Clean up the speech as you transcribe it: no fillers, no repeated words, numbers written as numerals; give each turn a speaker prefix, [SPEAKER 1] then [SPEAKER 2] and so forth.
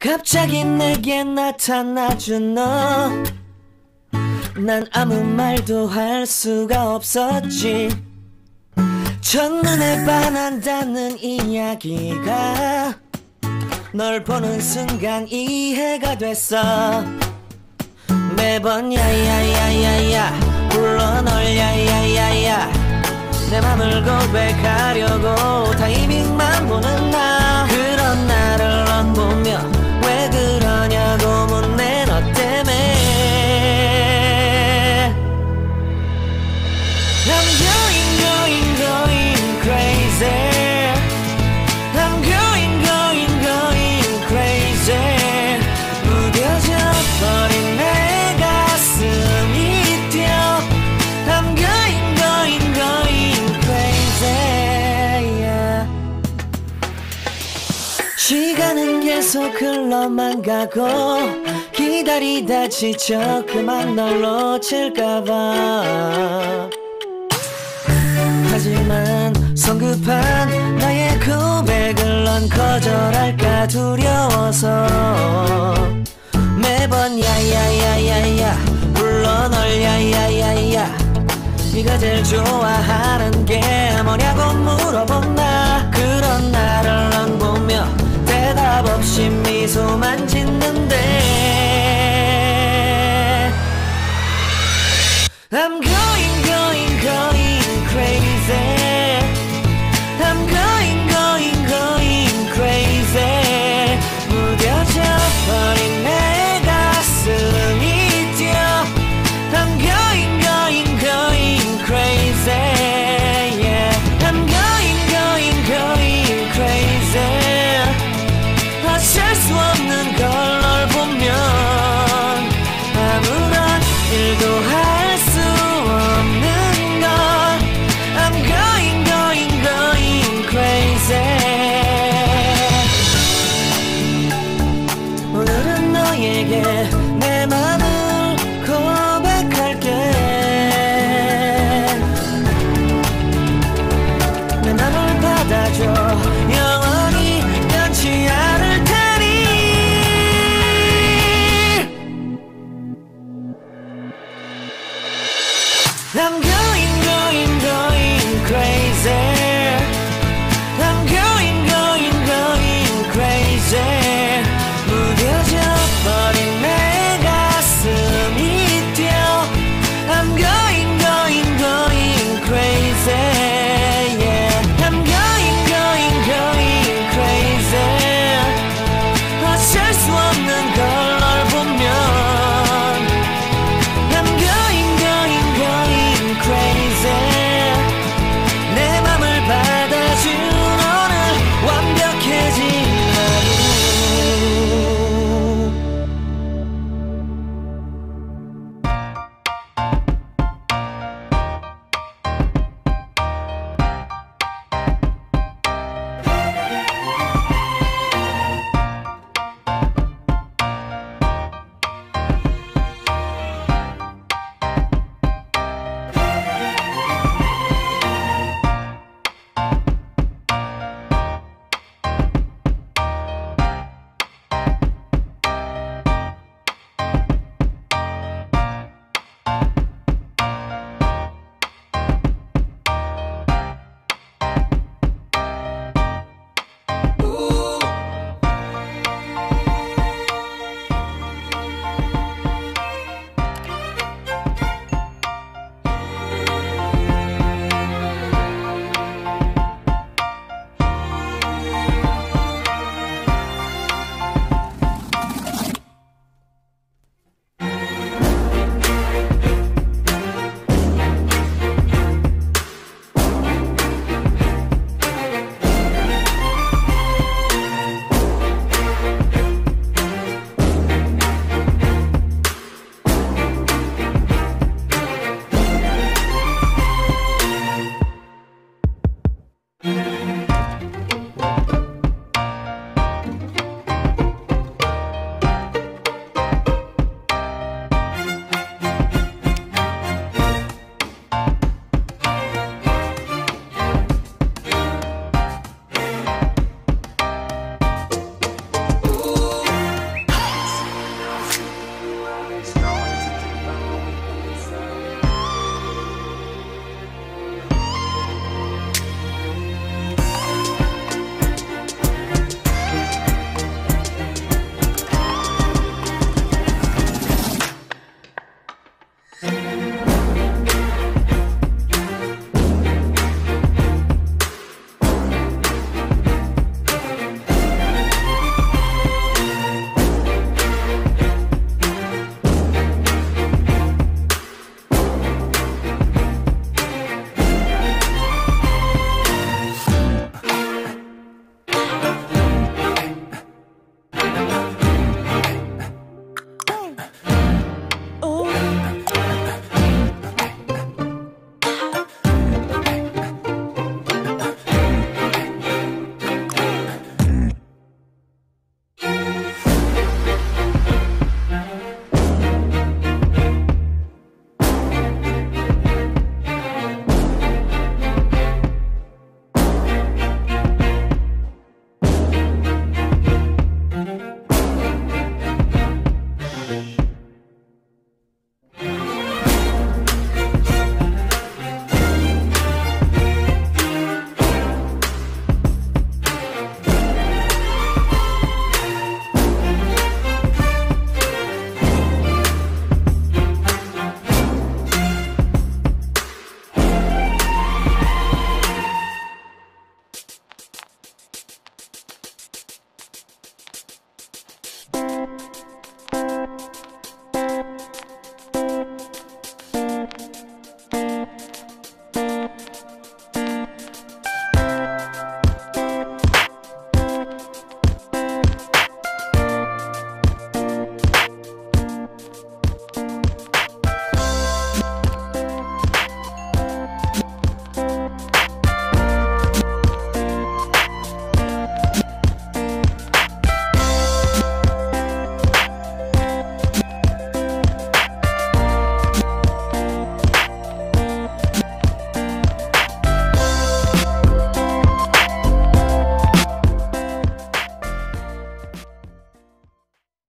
[SPEAKER 1] 갑자기 내게 나타나준 너, 난 아무 말도 할 수가 없었지. 첫눈에 반한다는 이야기가 널 보는 순간 이해가 됐어. 매번 야야야야야 불러 널 야야야야, 내 맘을 고백하려고 타이밍만 보는 나. 그런 나를 넌 보며 왜 그러냐고 묻네. 너 때문에 I'm going crazy. I'm going crazy. 무뎌져 버린 내 가슴이 뛰어. I'm going crazy, yeah. 시간은 계속 흘러만 가고 기다리다 지쳐 그만 널 놓칠까봐. 하지만 성급한 나의 고백을 넌 거절할까 두려워서 매번 야야야야야 불러 널 야야야야. 네가 제일 좋아하는 게 뭐냐고 물어본 나. 그런 나를 넌 보며 대답 없이 미소만 짓는데 I'm going crazy. I'm going crazy. 무뎌져 버린 내 가슴이 뛰어. I'm going crazy, yeah. I'm going crazy. 어쩔 수 없는 걸